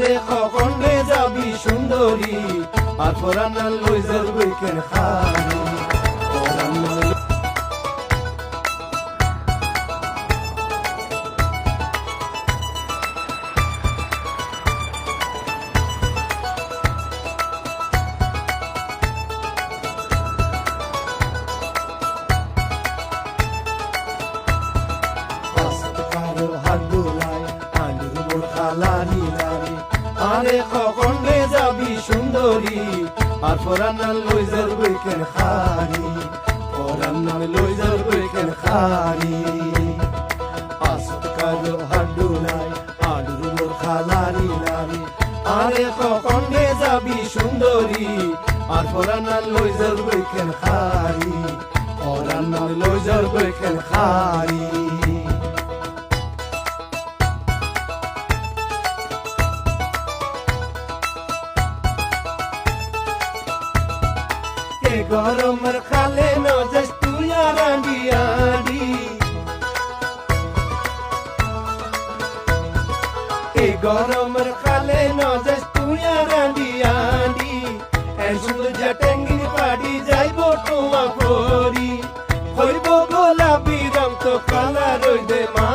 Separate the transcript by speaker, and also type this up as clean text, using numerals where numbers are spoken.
Speaker 1: আরে কখন রে যাবি সুন্দরী আর পরানা লই যাবি কেন খানি পরানা আরে কখন রে যাবি সুন্দরী আর পরানা লই যাবি কেন খানি পরানা লই যাবি কেন খানি আস্ত কালো হাডুলাই আলুর মোর খালারি লারি আরে কখন রে যাবি সুন্দরী আর পরানা লই যাবি কেন খানি পরানা লই যাবি কেন খানি গরমের খালে নজস তুই আরান্ডি আন্ডি গরমের খালে নজস তুই আরান্ডি আন্ডি এর সুন্দর জটেঙ্গি পাড়ি যাইব তোমা পরি হইব গোলাপি রং তো কালা রইদে মা